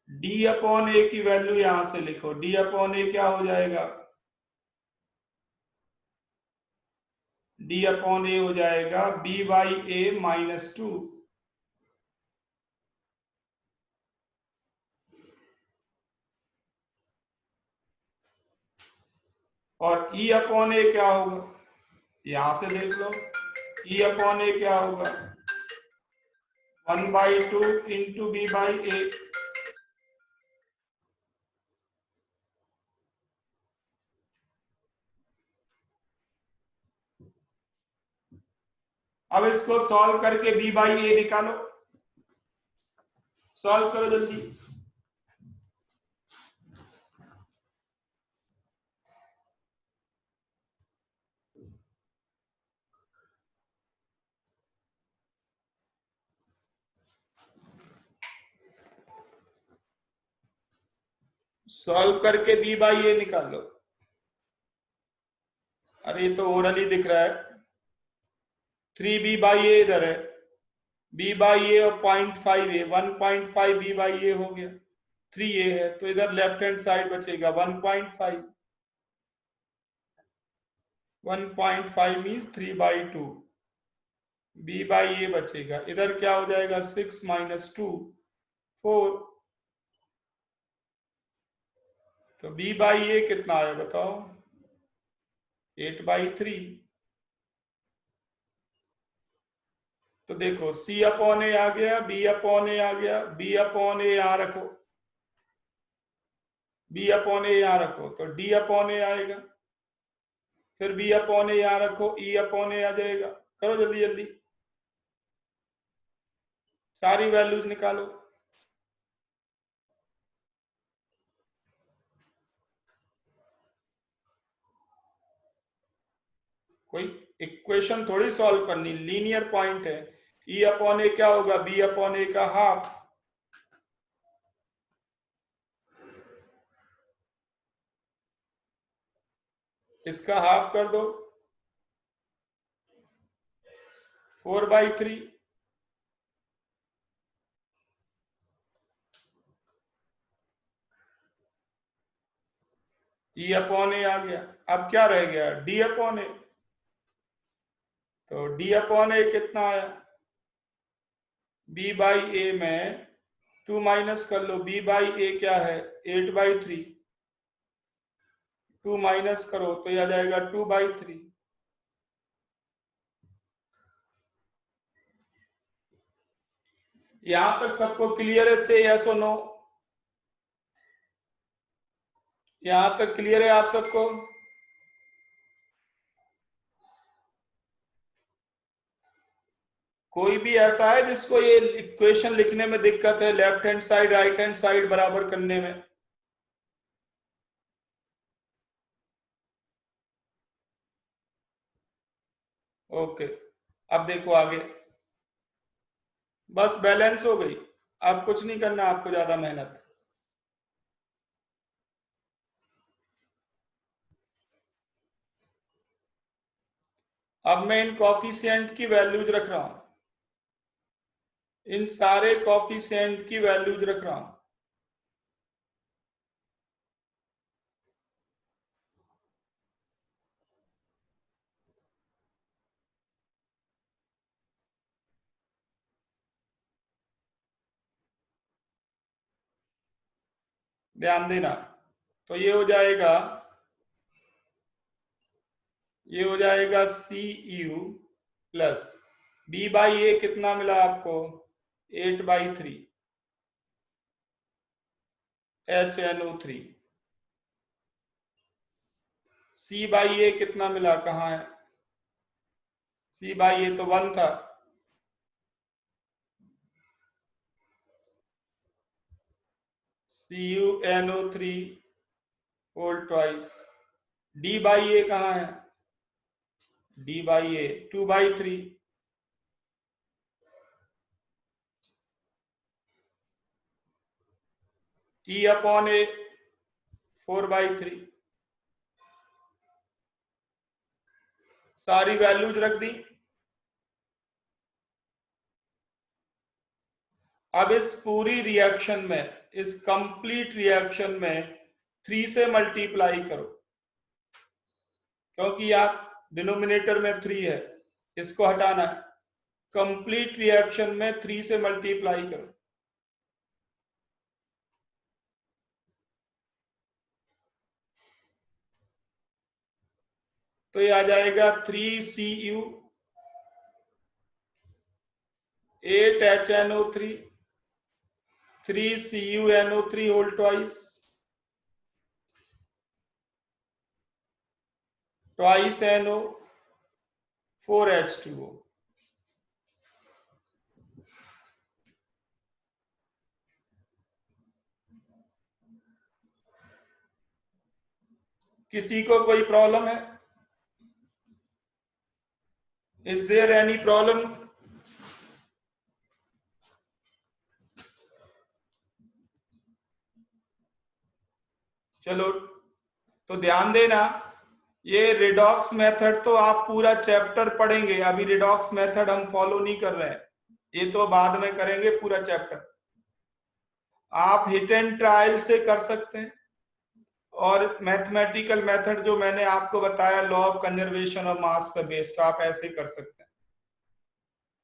डी अपॉन ए की वैल्यू यहां से लिखो, डी अपॉन ए क्या हो जाएगा, डी अपॉन ए हो जाएगा बी बाई ए -2। और ई अपॉन ए क्या होगा, यहां से देख लो, ई अपॉन ए क्या होगा, 1/2 इंटू बी बाई ए। अब इसको सॉल्व करके बी बाई ए निकालो, सॉल्व करो जल्दी। सॉल्व करके बी बाई ए निकाल लो। अरे ये तो ओरली दिख रहा है, 3b बाई ए इधर है, b बाई ए और 0.5 ए, 1.5 b बाई ए हो गया, 3a है, तो इधर लेफ्ट हैंड साइड बचेगा 1.5, 1.5 मीन्स 3/2, b बाई ए बचेगा, इधर क्या हो जाएगा 6 - 2 4, तो b बाई ए कितना आया बताओ, 8/3। तो देखो सी अपॉन ए आ गया, बी अपॉन ए आ गया, बी अपॉन ए यहां रखो, बी अपॉन ए यहां रखो तो डी अपॉन ए आएगा, फिर बी अपॉन ए यहां रखो, ई अपॉन ए आ जाएगा। करो जल्दी जल्दी, सारी वैल्यूज निकालो। कोई इक्वेशन थोड़ी सॉल्व करनी, लीनियर पॉइंट है। ई अपॉन ए क्या होगा, बी अपॉन ए का हाफ, इसका हाफ कर दो, 4/3। ई अपॉन ए आ गया, अब क्या रह गया, डी अपॉन ए। तो डी अपॉन ए कितना आया, बी बाई ए में 2 माइनस कर लो, बी बाई ए क्या है 8/3, 2 माइनस करो तो यह आ जाएगा 2/3। यहां तक सबको क्लियर है, से यस और नो, यहां तक क्लियर है आप सबको। कोई भी ऐसा है जिसको ये इक्वेशन लिखने में दिक्कत है, left hand side right hand side बराबर करने में? ओके, अब देखो आगे, बस बैलेंस हो गई, अब कुछ नहीं करना आपको ज्यादा मेहनत। अब मैं इन कॉफिशिएंट की वैल्यूज रख रहा हूं, इन सारे कॉफिशिएंट की वैल्यूज रख रहा हूं। ध्यान देना, तो ये हो जाएगा सी यू प्लस बी बाई ए कितना मिला आपको, 8/3, HNO3। C/A कितना मिला, कहाँ है? C/A तो 1 था। CuNO3 whole twice. D/A कहाँ है? D/A 2/3। E/A 4/3। सारी वैल्यूज रख दी। अब इस पूरी रिएक्शन में, इस कंप्लीट रिएक्शन में 3 से मल्टीप्लाई करो, क्योंकि यहाँ डिनोमिनेटर में 3 है, इसको हटाना है। कंप्लीट रिएक्शन में 3 से मल्टीप्लाई करो, तो ये आ जाएगा 3Cu 8HNO3 3CuNO3 whole twice NO 4H2O। किसी को कोई प्रॉब्लम है? Is there any problem? चलो, तो ध्यान देना, ये रिडॉक्स मेथड तो आप पूरा चैप्टर पढ़ेंगे, अभी रिडॉक्स मेथड हम फॉलो नहीं कर रहे हैं, ये तो बाद में करेंगे पूरा चैप्टर। आप हिट एंड ट्रायल से कर सकते हैं, और मैथमेटिकल मेथड जो मैंने आपको बताया लॉ ऑफ कंजर्वेशन ऑफ मास पे बेस्ड, आप ऐसे कर सकते हैं।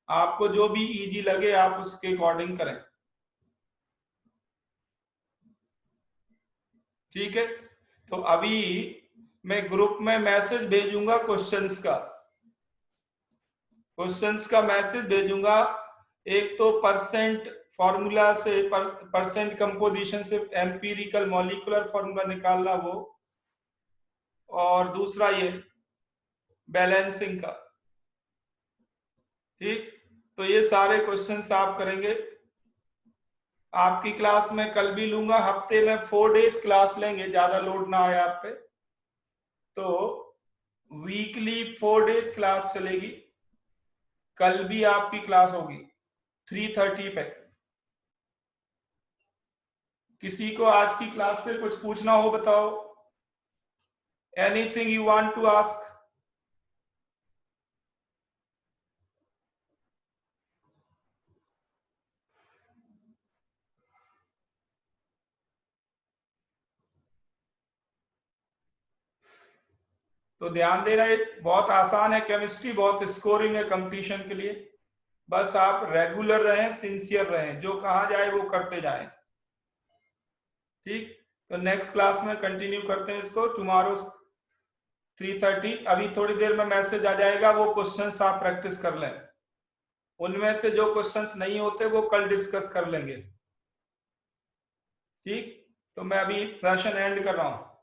आपको जो भी इजी लगे आप उसके अकॉर्डिंग करें, ठीक है? तो अभी मैं ग्रुप में मैसेज भेजूंगा क्वेश्चंस का मैसेज भेजूंगा। एक तो परसेंट फॉर्मूला से, परसेंट कंपोजिशन से एम्पिरिकल मॉलिक्यूलर फॉर्मूला निकालना वो, और दूसरा ये बैलेंसिंग का, ठीक? तो ये सारे क्वेश्चंस आप करेंगे। आपकी क्लास में कल भी लूंगा, हफ्ते में 4 डेज क्लास लेंगे, ज्यादा लोड ना आए आप पे, तो वीकली 4 डेज क्लास चलेगी। कल भी आपकी क्लास होगी 3:30 पे। किसी को आज की क्लास से कुछ पूछना हो बताओ, anything you want to ask? तो ध्यान देना, ये बहुत आसान है, केमिस्ट्री बहुत स्कोरिंग है कंपटीशन के लिए। बस आप रेगुलर रहें, सिंसियर रहें, जो कहा जाए वो करते जाएं, ठीक? तो नेक्स्ट क्लास में कंटिन्यू करते हैं इसको, टुमारो 3:30। अभी थोड़ी देर में मैसेज आ जाएगा, वो क्वेश्चंस आप प्रैक्टिस कर लें, उनमें से जो क्वेश्चंस नहीं होते वो कल डिस्कस कर लेंगे, ठीक? तो मैं अभी सेशन एंड कर रहा हूं।